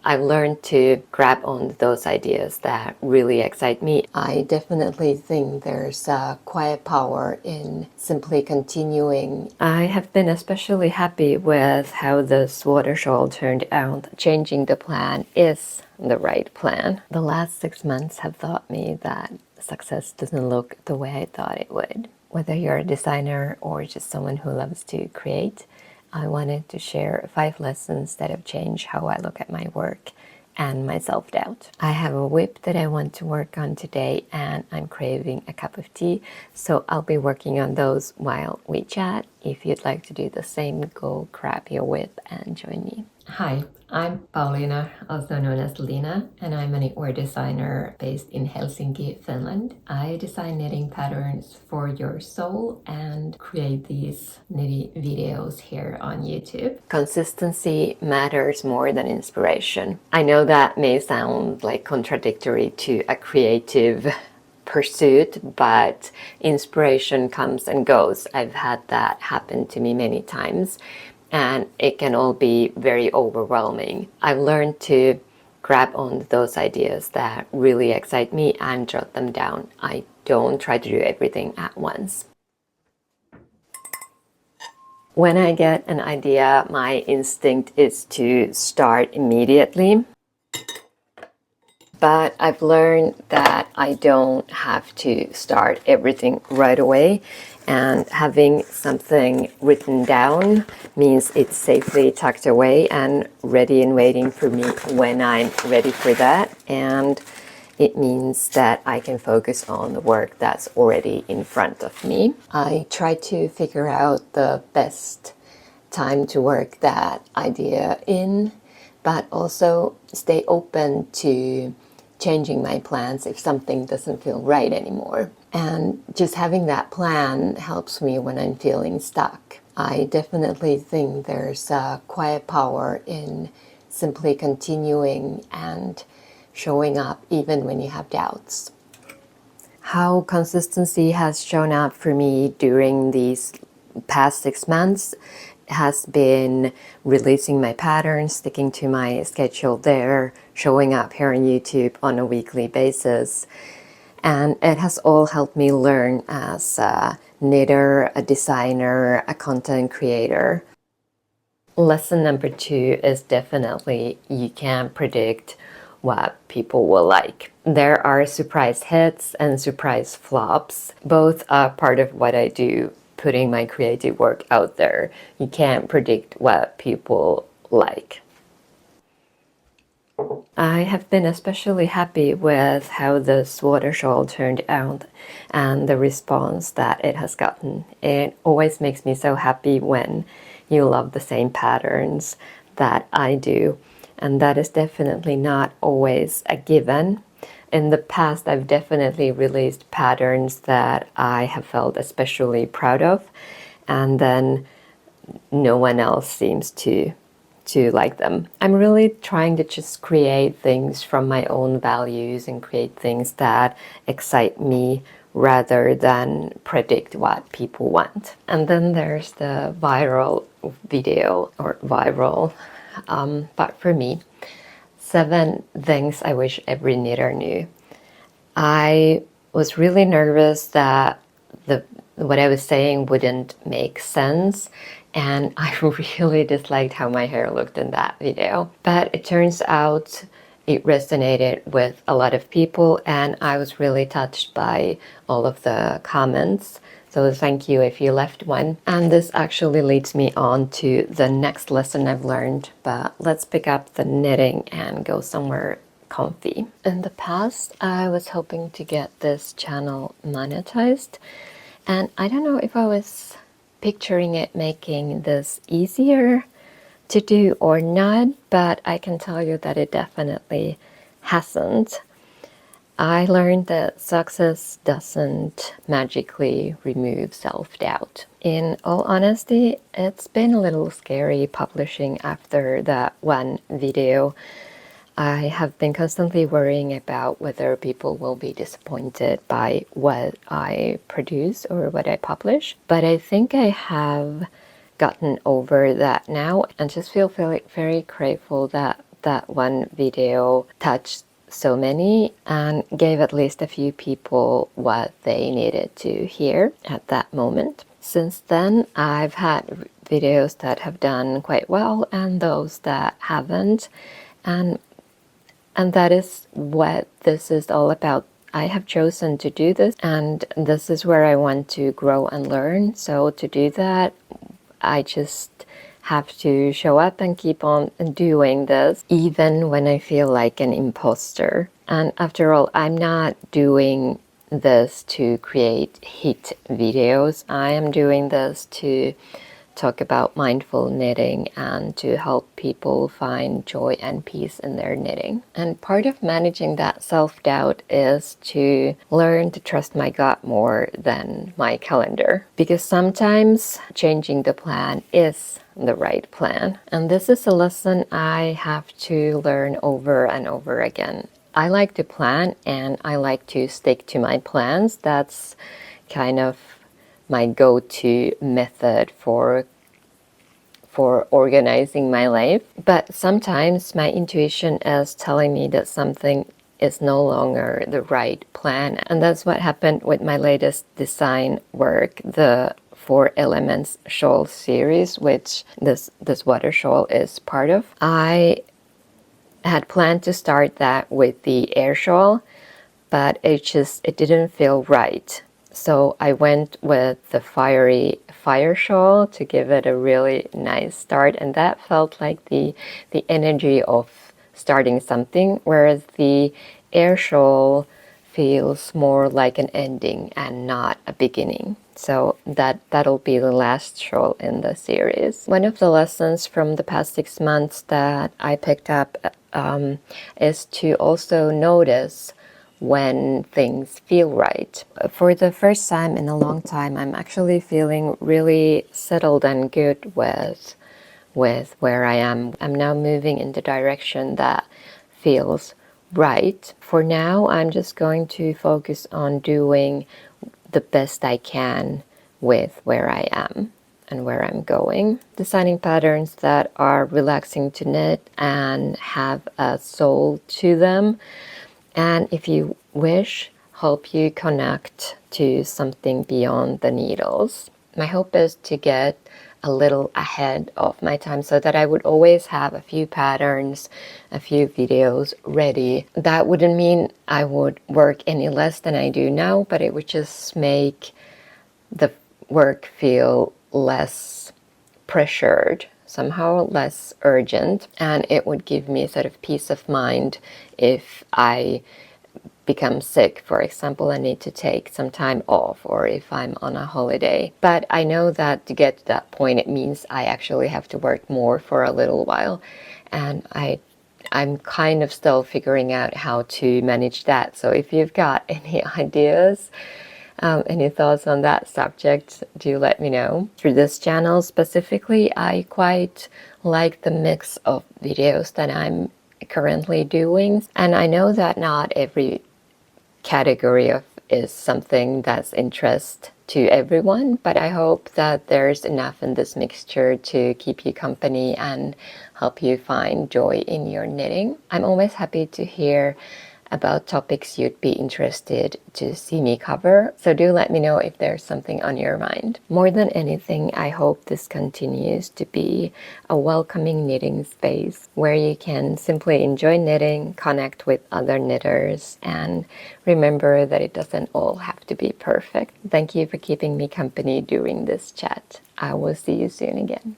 I've learned to grab on those ideas that really excite me. I definitely think there's a quiet power in simply continuing. I have been especially happy with how this waterfall turned out. Changing the plan is the right plan. The last 6 months have taught me that success doesn't look the way I thought it would. Whether you're a designer or just someone who loves to create, I wanted to share 5 lessons that have changed how I look at my work and my self-doubt. I have a whip that I want to work on today, and I'm craving a cup of tea, so I'll be working on those while we chat. If you'd like to do the same, go grab your whip and join me. Hi, I'm Pauliina, also known as Lina, and I'm a knitwear designer based in Helsinki, Finland. I design knitting patterns for your soul and create these knitting videos here on YouTube. Consistency matters more than inspiration. I know that may sound like contradictory to a creative pursuit, but inspiration comes and goes. I've had that happen to me many times, and it can all be very overwhelming. I've learned to grab on those ideas that really excite me and jot them down. I don't try to do everything at once. When I get an idea, my instinct is to start immediately. But I've learned that I don't have to start everything right away, and having something written down means it's safely tucked away and ready and waiting for me when I'm ready for that, and it means that I can focus on the work that's already in front of me. I try to figure out the best time to work that idea in, but also stay open to changing my plans if something doesn't feel right anymore. And just having that plan helps me when I'm feeling stuck. I definitely think there's a quiet power in simply continuing and showing up even when you have doubts. How consistency has shown up for me during these past 6 months has been releasing my patterns, sticking to my schedule there, showing up here on YouTube on a weekly basis. And it has all helped me learn as a knitter, a designer, a content creator. Lesson number 2 is definitely you can't predict what people will like. There are surprise hits and surprise flops. Both are part of what I do, putting my creative work out there. You can't predict what people like. I have been especially happy with how this waterfall turned out and the response that it has gotten. It always makes me so happy when you love the same patterns that I do, and that is definitely not always a given. In the past, I've definitely released patterns that I have felt especially proud of, and then no one else seems to like them. I'm really trying to just create things from my own values and create things that excite me rather than predict what people want. And then there's the viral video, or viral, but for me, 7 things I wish every knitter knew. I was really nervous that what I was saying wouldn't make sense, and I really disliked how my hair looked in that video. But it turns out it resonated with a lot of people, and I was really touched by all of the comments. So thank you if you left one. And this actually leads me on to the next lesson I've learned, but let's pick up the knitting and go somewhere comfy. In the past, I was hoping to get this channel monetized, and I don't know if I was picturing it making this easier to do or not, but I can tell you that it definitely hasn't. I learned that success doesn't magically remove self-doubt. In all honesty, it's been a little scary publishing after that one video. I have been constantly worrying about whether people will be disappointed by what I produce or what I publish. But I think I have gotten over that now and just feel very, very grateful that that one video touched so many and gave at least a few people what they needed to hear at that moment. Since then, I've had videos that have done quite well and those that haven't, and that is what this is all about. I have chosen to do this, and this is where I want to grow and learn. So to do that, I just have to show up and keep on doing this, even when I feel like an imposter. And after all, I'm not doing this to create hit videos. I am doing this to talk about mindful knitting and to help people find joy and peace in their knitting. And part of managing that self-doubt is to learn to trust my gut more than my calendar, because sometimes changing the plan is the right plan. And this is a lesson I have to learn over and over again. I like to plan and I like to stick to my plans. That's kind of my go-to method for organizing my life. But sometimes my intuition is telling me that something is no longer the right plan. And that's what happened with my latest design work, the 4 Elements shawl series, which this water shawl is part of. I had planned to start that with the air shawl, but it didn't feel right. So I went with the fiery fire shawl to give it a really nice start, and that felt like the energy of starting something, whereas the air shawl feels more like an ending and not a beginning. So that'll be the last shawl in the series. One of the lessons from the past 6 months that I picked up is to also notice when things feel right. For the first time in a long time, I'm actually feeling really settled and good with where I am. I'm now moving in the direction that feels right. For now, I'm just going to focus on doing the best I can with where I am and where I'm going. Designing patterns that are relaxing to knit and have a soul to them. And if you wish, help you connect to something beyond the needles. My hope is to get a little ahead of my time so that I would always have a few patterns, a few videos ready. That wouldn't mean I would work any less than I do now, but it would just make the work feel less pressured, somehow less urgent, and it would give me sort of peace of mind if I become sick, for example, and need to take some time off, or if I'm on a holiday. But I know that to get to that point, it means I actually have to work more for a little while, and I'm kind of still figuring out how to manage that. So if you've got any ideas, any thoughts on that subject, do let me know. Through this channel specifically, I quite like the mix of videos that I'm currently doing, and I know that not every category of is something that's interest to everyone, but I hope that there's enough in this mixture to keep you company and help you find joy in your knitting. I'm always happy to hear about topics you'd be interested to see me cover, so do let me know if there's something on your mind. More than anything, I hope this continues to be a welcoming knitting space where you can simply enjoy knitting, connect with other knitters, and remember that it doesn't all have to be perfect. Thank you for keeping me company during this chat. I will see you soon again.